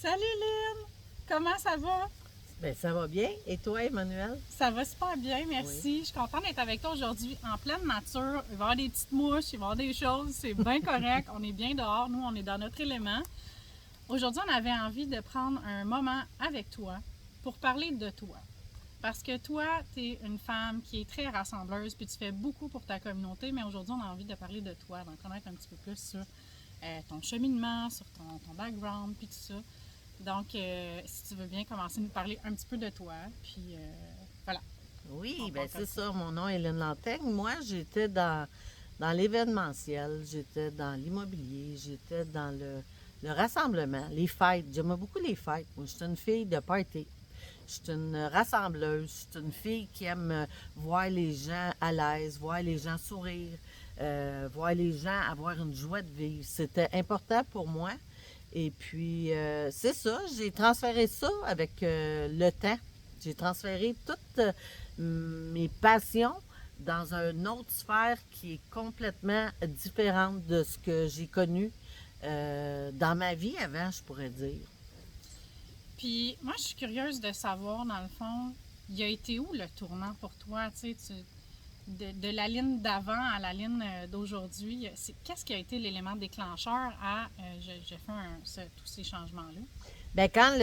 Salut Lynn! Comment ça va? Ben, ça va bien. Et toi, Emmanuel? Ça va super bien, merci. Oui. Je suis contente d'être avec toi aujourd'hui en pleine nature. Il va y avoir des petites mouches, il va y avoir des choses, c'est bien correct. On est bien dehors, nous, on est dans notre élément. Aujourd'hui, on avait envie de prendre un moment avec toi pour parler de toi. Parce que toi, tu es une femme qui est très rassembleuse, puis tu fais beaucoup pour ta communauté, mais aujourd'hui, on a envie de parler de toi, d'en connaître un petit peu plus sur ton cheminement, sur ton background, puis tout ça. Donc, si tu veux bien commencer à nous parler un petit peu de toi, puis voilà. Oui, On ben part comme c'est ça. Mon nom est Hélène Lantaigne. Moi, j'étais dans l'événementiel, j'étais dans l'immobilier, j'étais dans le rassemblement, les fêtes. J'aimais beaucoup les fêtes. Moi, je suis une fille de party. Je suis une rassembleuse. Je suis une fille qui aime voir les gens à l'aise, voir les gens sourire, voir les gens avoir une joie de vivre. C'était important pour moi. Et puis, c'est ça, j'ai transféré ça avec le temps. J'ai transféré toutes mes passions dans une autre sphère qui est complètement différente de ce que j'ai connu dans ma vie avant, je pourrais dire. Puis, moi, je suis curieuse de savoir, dans le fond, il a été où le tournant pour toi, tu sais, de la ligne d'avant à la ligne d'aujourd'hui? Qu'est-ce qui a été l'élément déclencheur à je fais tous ces changements-là? Bien, quand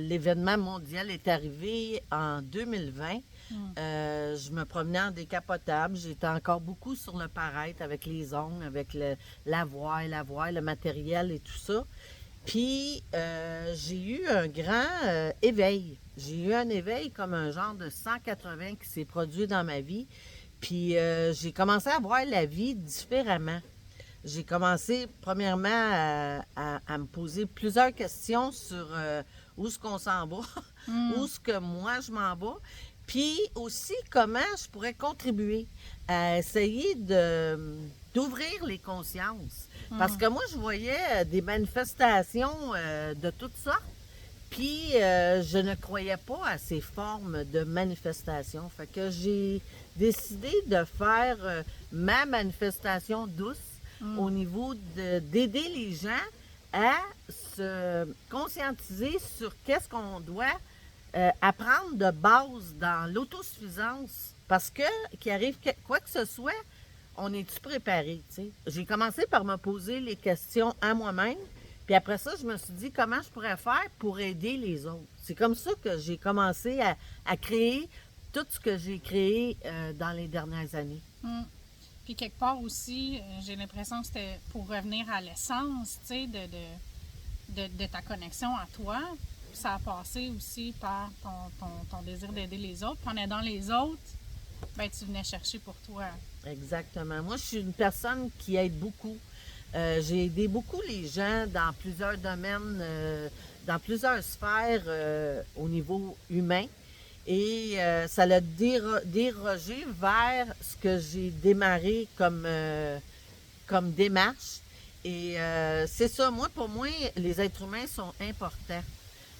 l'événement mondial est arrivé en 2020, Hmm. je me promenais en décapotable. J'étais encore beaucoup sur le paraître avec les ongles, avec la voile, le matériel et tout ça. Puis, j'ai eu un grand éveil. J'ai eu un éveil comme un genre de 180 qui s'est produit dans ma vie. Puis, j'ai commencé à voir la vie différemment. J'ai commencé, premièrement, à me poser plusieurs questions sur où est-ce qu'on s'en va, où Hmm. est-ce que moi je m'en vais, puis aussi comment je pourrais contribuer à essayer d'ouvrir les consciences. Parce Hmm. que moi, je voyais des manifestations de toutes sortes, puis je ne croyais pas à ces formes de manifestations. Fait que j'ai décidé de faire ma manifestation douce Hmm. au niveau d'aider les gens à se conscientiser sur qu'est-ce qu'on doit apprendre de base dans l'autosuffisance. Parce que, qu'il arrive quoi que ce soit, on est-tu préparé, tu sais? J'ai commencé par me poser les questions à moi-même, puis après ça, je me suis dit comment je pourrais faire pour aider les autres. C'est comme ça que j'ai commencé à créer tout ce que j'ai créé dans les dernières années. Hmm. Puis quelque part aussi, j'ai l'impression que c'était pour revenir à l'essence, tu sais, de ta connexion à toi. Ça a passé aussi par ton désir d'aider les autres. Puis en aidant les autres, ben tu venais chercher pour toi. Exactement. Moi, je suis une personne qui aide beaucoup. J'ai aidé beaucoup les gens dans plusieurs domaines, dans plusieurs sphères au niveau humain. Et ça l'a dérogé vers ce que j'ai démarré comme démarche. Et c'est ça, moi, pour moi, les êtres humains sont importants.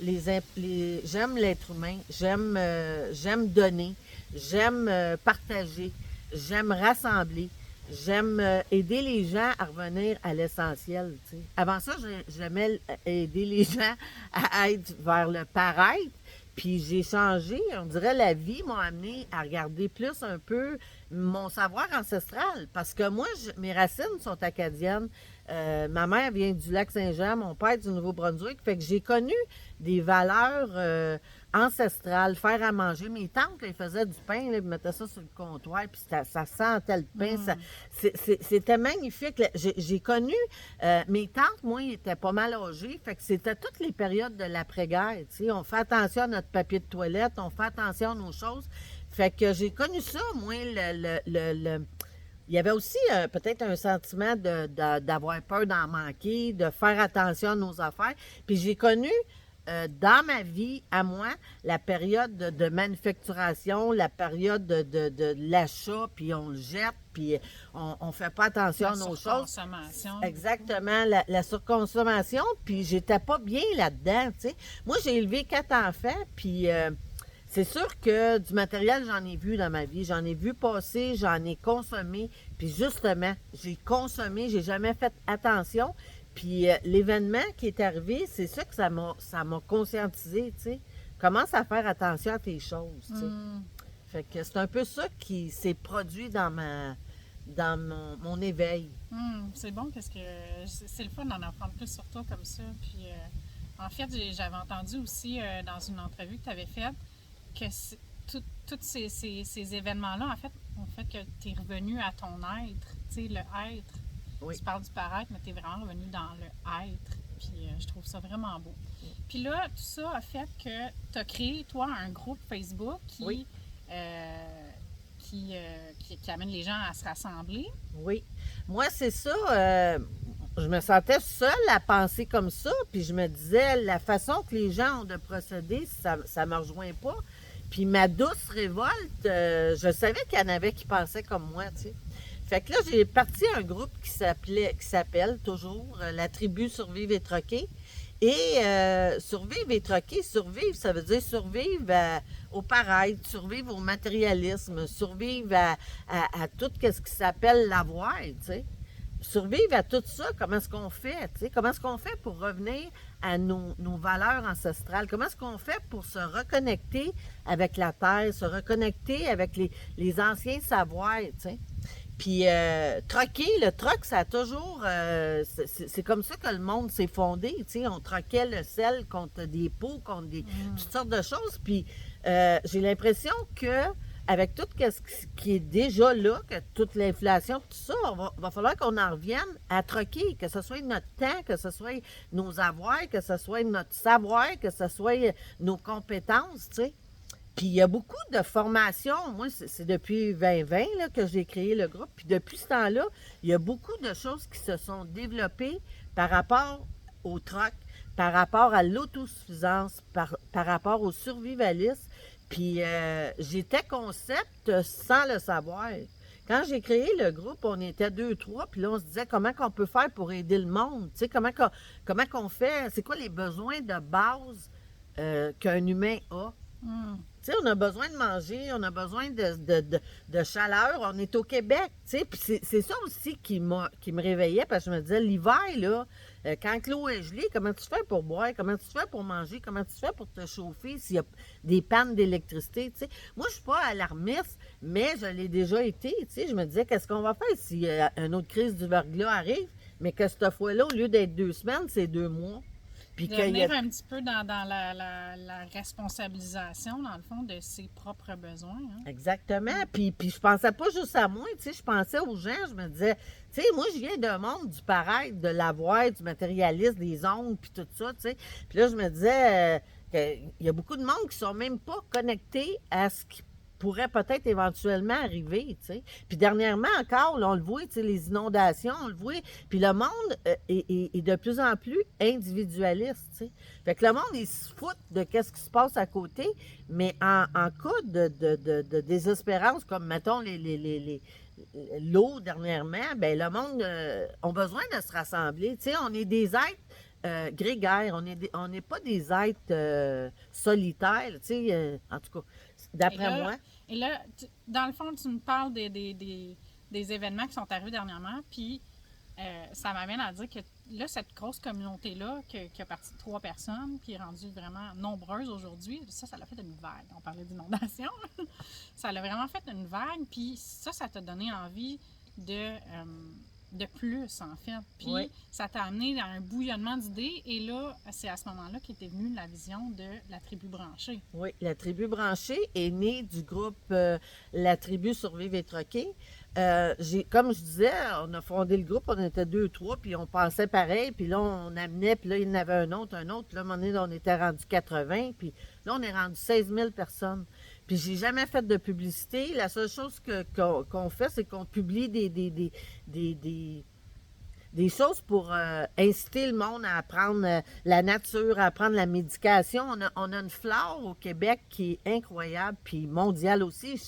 J'aime l'être humain, j'aime donner, j'aime partager, j'aime rassembler, j'aime aider les gens à revenir à l'essentiel. Tu sais. Avant ça, j'aimais aider les gens à être vers le paraître. Puis j'ai changé, on dirait la vie m'a amené à regarder plus un peu mon savoir ancestral. Parce que moi, mes racines sont acadiennes. Ma mère vient du lac Saint-Jean, mon père du Nouveau-Brunswick. Fait que j'ai connu des valeurs ancestrales, faire à manger. Mes tantes, là, elles faisaient du pain, là, ils mettaient ça sur le comptoir, puis ça sentait le pain. Hmm. C'était magnifique. Là. J'ai connu, mes tantes, moi, ils étaient pas mal âgées. Fait que c'était toutes les périodes de l'après-guerre. Tu sais. On fait attention à notre papier de toilette, on fait attention à nos choses. Fait que j'ai connu ça, moi, il y avait aussi peut-être un sentiment d'avoir peur d'en manquer, de faire attention à nos affaires. Puis j'ai connu dans ma vie, à moi, la période de manufacturation, la période de l'achat, puis on le jette, puis on fait pas attention La à nos choses. surconsommation. Exactement, la surconsommation, puis j'étais pas bien là-dedans, tu sais. Moi, j'ai élevé 4 enfants, puis c'est sûr que du matériel, j'en ai vu dans ma vie. J'en ai vu passer, j'en ai consommé. Puis justement, j'ai consommé, j'ai jamais fait attention. Puis l'événement qui est arrivé, c'est ça que ça m'a conscientisé, tu sais. Commence à faire attention à tes choses, tu sais. Fait que c'est un peu ça qui s'est produit dans mon éveil. C'est bon parce que c'est le fun d'en apprendre plus sur toi comme ça. Puis en fait, j'avais entendu aussi dans une entrevue que tu avais faite que tous ces événements-là, en fait, ont fait que tu es revenu à ton être, tu sais, le être. Oui. Tu parles du paraître, mais tu es vraiment revenu dans le être. Puis je trouve ça vraiment beau. Puis là, tout ça a fait que tu as créé, toi, un groupe Facebook qui, qui amène les gens à se rassembler. Oui. Moi, c'est ça. Je me sentais seule à penser comme ça, puis je me disais, la façon que les gens ont de procéder, ça ne me rejoint pas. Puis ma douce révolte, je savais qu'il y en avait qui pensaient comme moi, tu sais. Fait que là, j'ai parti un groupe qui s'appelle toujours la tribu Survivre et Troquer. Et survivre et troquer, survivre, ça veut dire survivre au paraître, survivre au matérialisme, survivre à tout ce qui s'appelle l'avoir, tu sais. Survivre à tout ça, comment est-ce qu'on fait, tu sais? Comment est-ce qu'on fait pour revenir à nos valeurs ancestrales? Comment est-ce qu'on fait pour se reconnecter avec la terre, se reconnecter avec les anciens savoirs, tu sais? Puis, troquer, le troc, ça a toujours... c'est comme ça que le monde s'est fondé, tu sais. On troquait le sel contre des pots, contre toutes sortes de choses. Puis, j'ai l'impression que avec tout ce qui est déjà là, que toute l'inflation, tout ça, va falloir qu'on en revienne à troquer, que ce soit notre temps, que ce soit nos avoirs, que ce soit notre savoir, que ce soit nos compétences, tu sais. Puis il y a beaucoup de formations. Moi, c'est depuis 2020 là, que j'ai créé le groupe. Puis depuis ce temps-là, il y a beaucoup de choses qui se sont développées par rapport au troc, par rapport à l'autosuffisance, par rapport au survivalisme. Puis j'étais concept sans le savoir. Quand j'ai créé le groupe, on était 2, 3, puis là, on se disait comment qu'on peut faire pour aider le monde. Tu sais, comment qu'on fait, c'est quoi les besoins de base qu'un humain a. Tu sais, on a besoin de manger, on a besoin de chaleur, on est au Québec, tu sais, puis c'est ça aussi qui me réveillait, parce que je me disais, l'hiver, là, quand l'eau est gelée, comment tu fais pour boire, comment tu fais pour manger, comment tu fais pour te chauffer s'il y a des pannes d'électricité, tu sais. Moi, je suis pas alarmiste, mais je l'ai déjà été, tu sais, je me disais, qu'est-ce qu'on va faire si une autre crise du verglas arrive, mais que cette fois-là, au lieu d'être 2 semaines, c'est 2 mois. Puis de venir un petit peu dans la responsabilisation, dans le fond, de ses propres besoins. Hein? Exactement. Puis je pensais pas juste à moi, tu sais, je pensais aux gens, je me disais, tu sais, moi, je viens d'un monde du paraître, de l'avoir, du matérialisme, des ondes, puis tout ça, tu sais. Puis là, je me disais qu'il y a beaucoup de monde qui sont même pas connectés à ce qui pourrait peut-être éventuellement arriver, tu sais. Puis dernièrement encore, là, on le voit, tu sais, les inondations, on le voit. Puis le monde est de plus en plus individualiste, tu sais. Fait que le monde, il se fout de qu'est-ce qui se passe à côté, mais en cas de désespérance, comme, mettons, l'eau dernièrement, ben le monde a besoin de se rassembler. Tu sais, on est des êtres grégaires, on n'est pas des êtres solitaires, tu sais, en tout cas, d'après moi. Et là, dans le fond, tu me parles des événements qui sont arrivés dernièrement, puis ça m'amène à dire que là, cette grosse communauté-là, qui a parti de 3 personnes, qui est rendue vraiment nombreuse aujourd'hui, ça l'a fait une vague. On parlait d'inondation. Ça l'a vraiment fait une vague, puis ça t'a donné envie de plus, en fait. Puis oui. Ça t'a amené à un bouillonnement d'idées, et là, c'est à ce moment-là qu'était venue la vision de la tribu branchée. Oui, la tribu branchée est née du groupe La tribu Survivre et Troquer. Comme je disais, on a fondé le groupe, on était 2, 3, puis on pensait pareil, puis là, on amenait, puis là, il y en avait un autre, puis là, à un moment donné, on était rendu 80, puis là, on est rendu 16 000 personnes. Puis j'ai jamais fait de publicité. La seule chose qu'on fait, c'est qu'on publie des choses pour inciter le monde à apprendre la nature, à apprendre la médication. On a une flore au Québec qui est incroyable, puis mondiale aussi.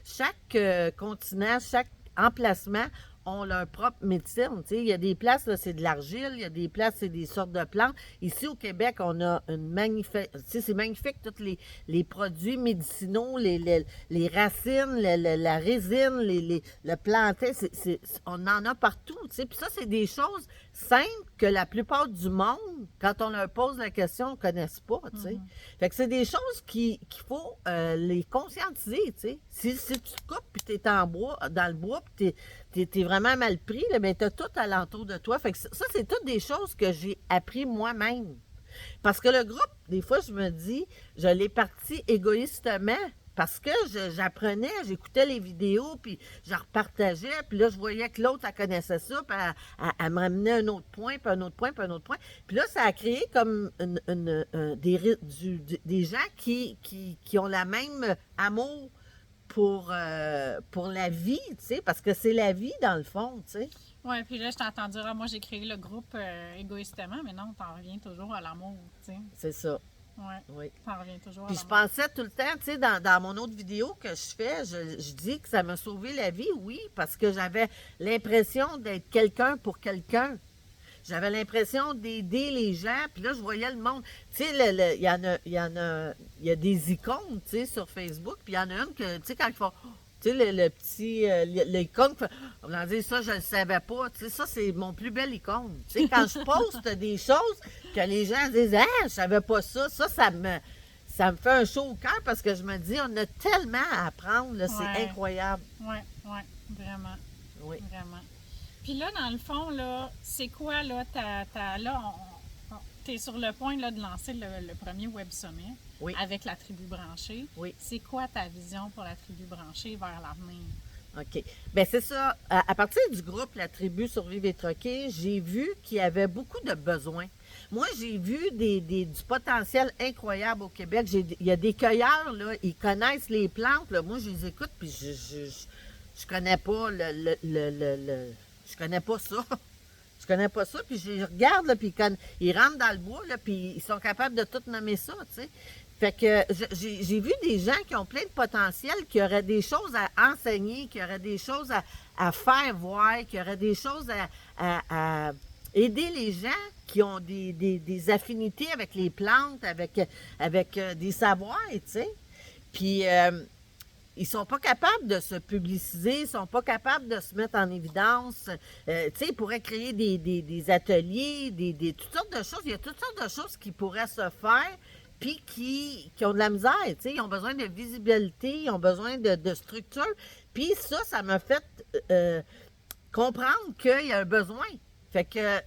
Chaque continent, chaque emplacement ont leur propre médecine. T'sais. Il y a des places, là, c'est de l'argile, il y a des places, c'est des sortes de plantes. Ici, au Québec, on a une magnifique... C'est magnifique, tous les produits médicinaux, les racines, la résine, le plantain, on en a partout. T'sais. Puis ça, c'est des choses simples que la plupart du monde, quand on leur pose la question, ne connaissent pas, tu sais. Fait que c'est des choses qu'il faut les conscientiser, tu sais. Si tu te coupes puis t'es dans le bois puis t'es vraiment mal pris, là, ben t'as tout alentour de toi. Fait que ça, c'est toutes des choses que j'ai appris moi-même. Parce que le groupe, des fois, je me dis, je l'ai parti égoïstement parce que j'apprenais, j'écoutais les vidéos, puis je repartageais, puis là, je voyais que l'autre, elle connaissait ça, puis elle me ramenait un autre point, puis un autre point, puis un autre point. Puis là, ça a créé comme des gens qui ont la même amour pour la vie, tu sais, parce que c'est la vie, dans le fond, tu sais. Oui, puis là, je t'entends dire, ah, moi, j'ai créé le groupe égoïstement, mais non, t'en reviens toujours à l'amour, tu sais. C'est ça. Ouais. Oui. T'en reviens toujours Puis à je l'amour. pensais tout le temps, tu sais, dans mon autre vidéo que je fais, je dis que ça m'a sauvé la vie, oui, parce que j'avais l'impression d'être quelqu'un pour quelqu'un. J'avais l'impression d'aider les gens, puis là, je voyais le monde. Tu sais, il y a des icônes, tu sais, sur Facebook, puis il y en a une que, tu sais, quand ils font, tu sais, le petit, l'icône, on va dire ça, je le savais pas. Tu sais, ça, c'est mon plus bel icône. Tu sais, quand je poste des choses que les gens disent, ah, je savais pas ça, ça me fait un chaud au cœur parce que je me dis, on a tellement à apprendre, là, c'est incroyable. Oui, vraiment. Oui. Vraiment. Puis là, dans le fond, là, c'est quoi, là, t'es sur le point, là, de lancer le premier Web Summit avec la tribu branchée. Oui. C'est quoi ta vision pour la tribu branchée vers l'avenir? OK. Bien, c'est ça. À partir du groupe La Tribu Survivre et Troquer, j'ai vu qu'il y avait beaucoup de besoins. Moi, j'ai vu du potentiel incroyable au Québec. Il y a des cueilleurs, là, ils connaissent les plantes. Là. Moi, je les écoute, puis je connais pas je connais pas ça. Je connais pas ça, puis je regarde, là, puis quand ils rentrent dans le bois, là, puis ils sont capables de tout nommer ça, tu sais. Fait que j'ai vu des gens qui ont plein de potentiel, qui auraient des choses à enseigner, qui auraient des choses à faire voir, qui auraient des choses à aider les gens qui ont des affinités avec les plantes, avec des savoirs, tu sais. Puis ils sont pas capables de se publiciser, ils sont pas capables de se mettre en évidence. Tu sais, ils pourraient créer des ateliers, toutes sortes de choses. Il y a toutes sortes de choses qui pourraient se faire, puis qui ont de la misère, tu sais. Ils ont besoin de visibilité, ils ont besoin de structure. Puis ça m'a fait comprendre qu'il y a un besoin. Fait que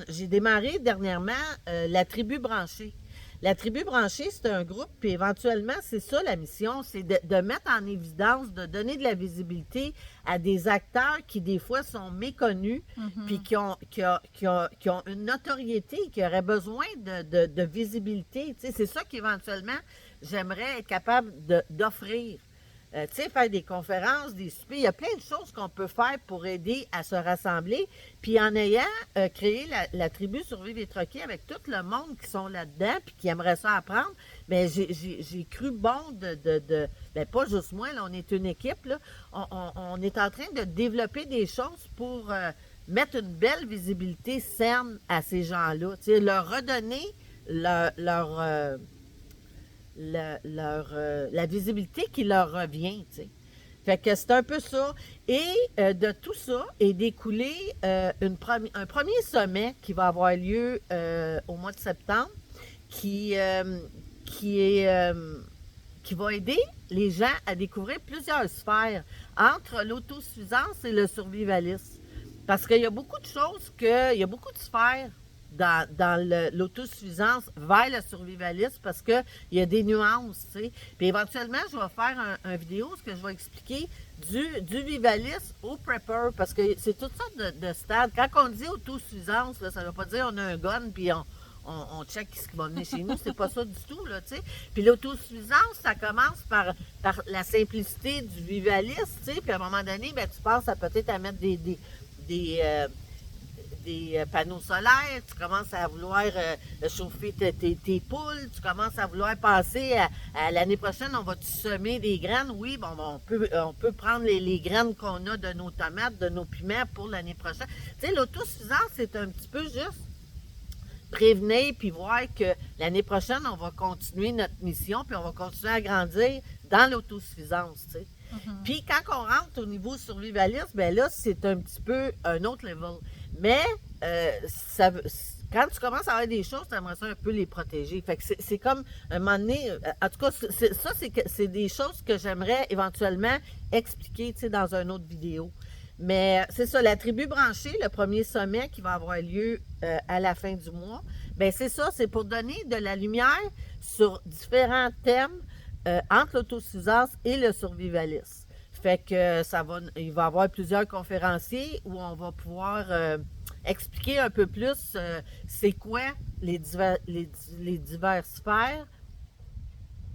j'ai démarré dernièrement la tribu branchée. La tribu branchée, c'est un groupe, puis éventuellement, c'est ça la mission, c'est de mettre en évidence, de donner de la visibilité à des acteurs qui, des fois, sont méconnus, puis qui ont une notoriété, qui auraient besoin de visibilité. Tu sais, c'est ça qu'éventuellement, j'aimerais être capable d'offrir. Tu sais, faire des conférences, des soupers, il y a plein de choses qu'on peut faire pour aider à se rassembler. Puis en ayant créé la tribu Survivre et Troquer avec tout le monde qui sont là-dedans puis qui aimerait ça apprendre, bien, j'ai cru bon bien, pas juste moi, là, on est une équipe, là. On est en train de développer des choses pour mettre une belle visibilité saine à ces gens-là. Tu sais, leur redonner la visibilité qui leur revient, tu sais. Fait que c'est un peu ça. Et de tout ça est découlé un premier sommet qui va avoir lieu au mois de septembre, qui va aider les gens à découvrir plusieurs sphères entre l'autosuffisance et le survivalisme. Parce qu'il y a beaucoup de choses, il y a beaucoup de sphères dans l'autosuffisance vers le survivalisme parce qu'il y a des nuances, tu sais. Puis éventuellement, je vais faire un vidéo où je vais expliquer du vivalisme au prepper parce que c'est toutes sortes de stades. Quand on dit autosuffisance, là, ça ne veut pas dire on a un gun puis on check ce qui va venir chez nous. C'est pas ça du tout, là, tu sais. Puis l'autosuffisance, ça commence par la simplicité du vivalisme, tu sais. Puis à un moment donné, ben, tu penses à peut-être à mettre des panneaux solaires, tu commences à vouloir chauffer tes poules, tu commences à vouloir penser à l'année prochaine, on va-tu semer des graines? Oui, bon, on peut prendre les graines qu'on a de nos tomates, de nos piments pour l'année prochaine. Tu sais, l'autosuffisance, c'est un petit peu juste prévenir puis voir que l'année prochaine, on va continuer notre mission puis on va continuer à grandir dans l'autosuffisance, tu sais. Puis quand on rentre au niveau survivaliste, bien là, c'est un petit peu un autre level. Mais quand tu commences à avoir des choses, tu aimerais ça un peu les protéger. Fait que c'est comme, un moment donné, en tout cas, c'est des choses que j'aimerais éventuellement expliquer, tu sais, dans une autre vidéo. Mais c'est ça, la tribu branchée, le premier sommet qui va avoir lieu à la fin du mois, ben c'est ça, c'est pour donner de la lumière sur différents thèmes entre l'autosuffisance et le survivalisme. Fait que il va y avoir plusieurs conférenciers où on va pouvoir expliquer un peu plus c'est quoi les diverses sphères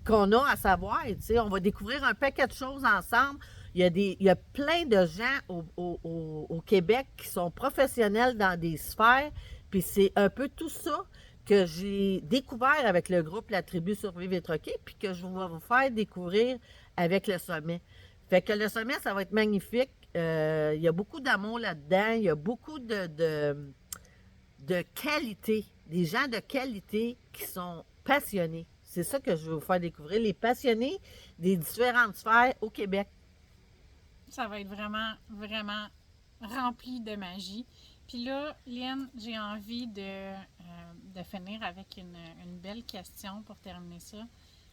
qu'on a à savoir. On va découvrir un paquet de choses ensemble. Il y a plein de gens au Québec qui sont professionnels dans des sphères, puis c'est un peu tout ça que j'ai découvert avec le groupe La Tribu Survivre et Troquer, puis que je vais vous faire découvrir avec le sommet. Fait que le sommet, ça va être magnifique. Il y a beaucoup d'amour là-dedans. Il y a beaucoup de qualité, des gens de qualité qui sont passionnés. C'est ça que je veux vous faire découvrir, les passionnés des différentes sphères au Québec. Ça va être vraiment, vraiment rempli de magie. Puis là, Lynn, j'ai envie de finir avec une belle question pour terminer ça.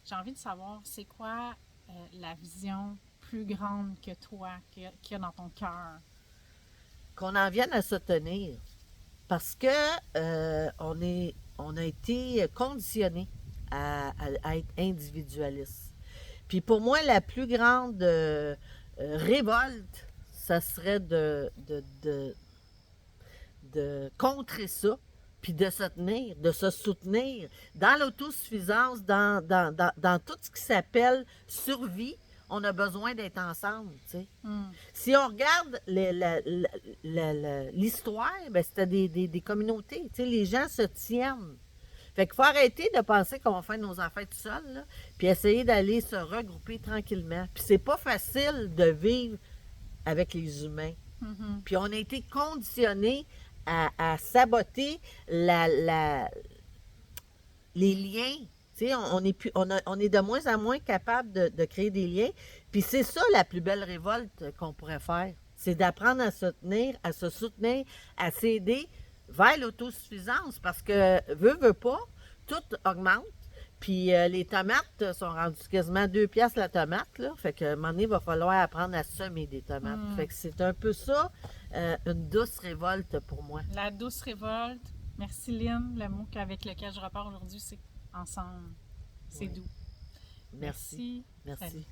J'ai envie de savoir, c'est quoi la vision plus grande que toi, qu'il y a dans ton cœur? Qu'on en vienne à se tenir. Parce que on a été conditionné à être individualiste. Puis pour moi, la plus grande révolte, ça serait de contrer ça, puis de se tenir, de se soutenir dans l'autosuffisance, dans tout ce qui s'appelle survie. On a besoin d'être ensemble, tu sais. Si on regarde l'histoire, ben c'était des communautés, tu sais, les gens se tiennent. Fait qu'il faut arrêter de penser qu'on va faire nos affaires tout seul, là, puis essayer d'aller se regrouper tranquillement. Puis c'est pas facile de vivre avec les humains. Puis on a été conditionnés à saboter les liens. On est de moins en moins capable de créer des liens. Puis c'est ça la plus belle révolte qu'on pourrait faire. C'est d'apprendre à se tenir, à se soutenir, à s'aider vers l'autosuffisance. Parce que, veut pas, tout augmente. Puis les tomates sont rendues quasiment 2 piastres la tomate. Là. Fait qu'à un moment donné, il va falloir apprendre à semer des tomates. Fait que c'est un peu ça, une douce révolte pour moi. La douce révolte. Merci Lynn. Le mot avec lequel je repars aujourd'hui, c'est ensemble. C'est doux. Merci. Merci. Merci.